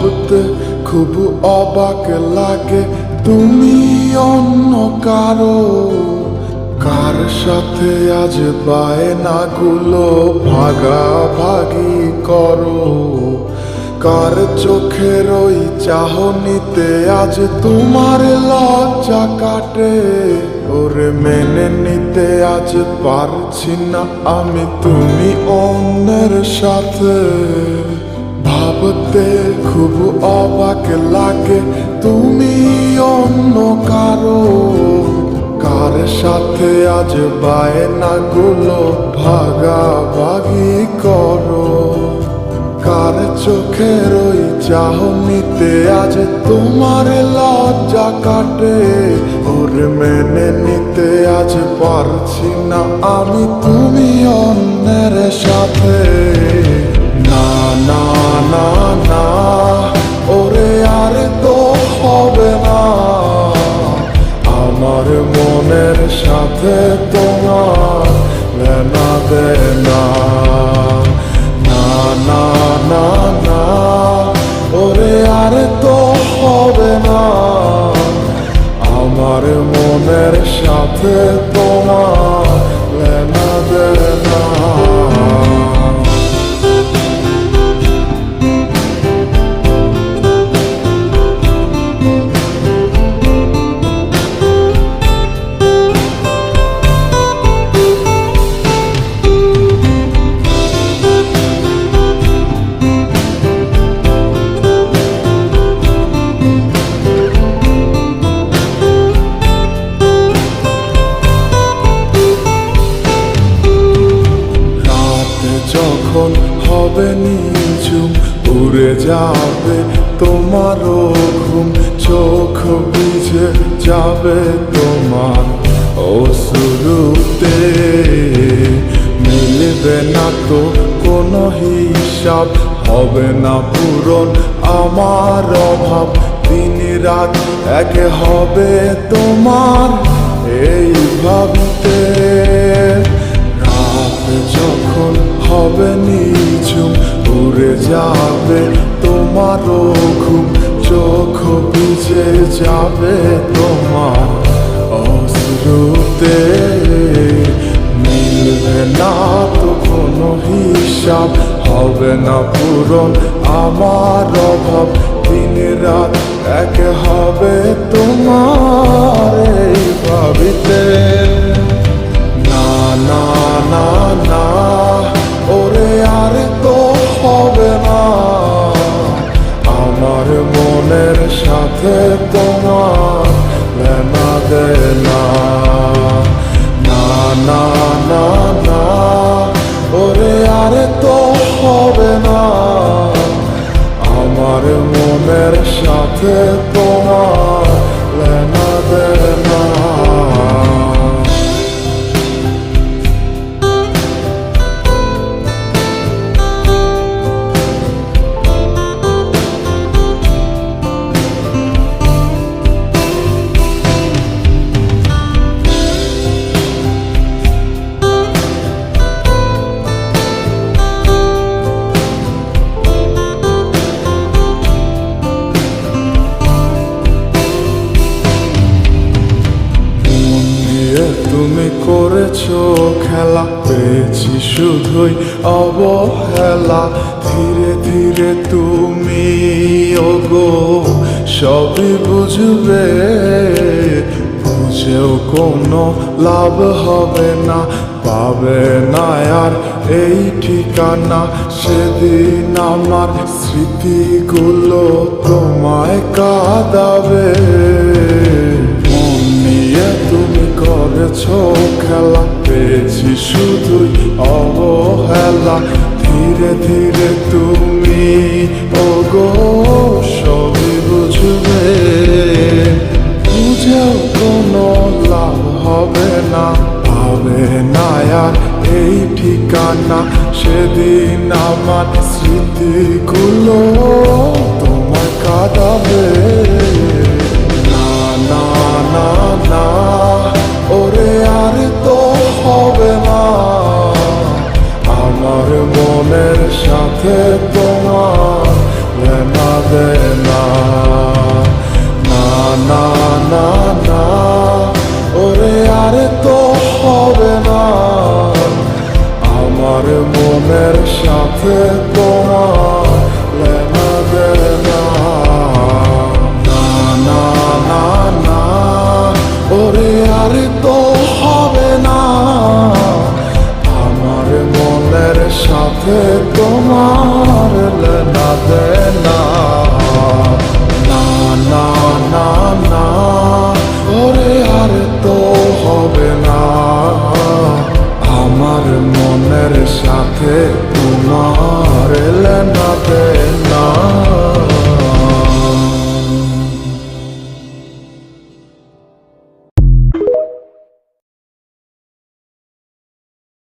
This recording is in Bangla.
ভাবতে খুব অবাক লাগে তুমি অন্য কারো, কার সাথে আজ বায়নাগুলো ভাগাভাগি করো। কার চোখের ওই চাহনিতে আজ তোমার লজ্জা কাটে। ওরে মেনে নিতে আজ পারছি না আমি তুমি অন্যের সাথে। ভাবতে খুব অবাক লাগে তুমি অন্য কারো, কার সাথে আজ বায়নাগুলো ভাগাভাগি করো। কার চোখের ওই চাহনিতে আজ তোমার লজ্জা কাটে। ওরে মেনে নিতে আজ পারছি না আমি তুমি অন্যের সাথে। না না না না, ওরে আর তো হবে না, আমার মনের সাথে তোমার লেনা দেনা। না না না না, ওরে আর তো হবে না, আমার মনের সাথে তোমার লেনা দেনা। যখন হবে নিঝুম উড়ে যাবে তোমারও ঘুম, চোখ ভিজে যাবে তোমার অশ্রুতে। মিলবে না তো কোনো হিসাব, হবে না পূরণ আমার অভাব। দিন রাত এক হবে তোমার এই ভাবতে। যখন হবে নিঝুম উড়ে যাবে তোমারও ঘুম, চোখ ভিজে যাবে তোমার অশ্রুতে। মিলবে না তো কোনো হিসাব, হবে না পূরণ আমার অভাব। দিন রাত এক হবে তোমার এই ভাবিতে। না না না না, ওরে আর তো হবে না, আমার মনের সাথে তোমার লেনা দেনা। না না না না, ওরে আর তো হবে না, আমার মনের সাথে তোমার লেনা দেনা। তুমি করেছো খেলা, পেয়েছি শুধুই অবহেলা। ধীরে ধীরে তুমি ওগো সবই বুঝবে, বুঝেও কোনো লাভ হবে না, পাবে না আর এই ঠিকানা। সেদিন আমার স্মৃতিগুলো তোমায় কাঁদাবে। মন নিয়ে তুমি করেছো খেলা, পেয়েছি শুধুই অবহেলা। ধীরে ধীরে তুমি ওগো সবই বুঝবে, বুঝেও কোনো লাভ হবে না, পাবে না আর এই ঠিকানা। সেদিন আমার স্মৃতিগুলো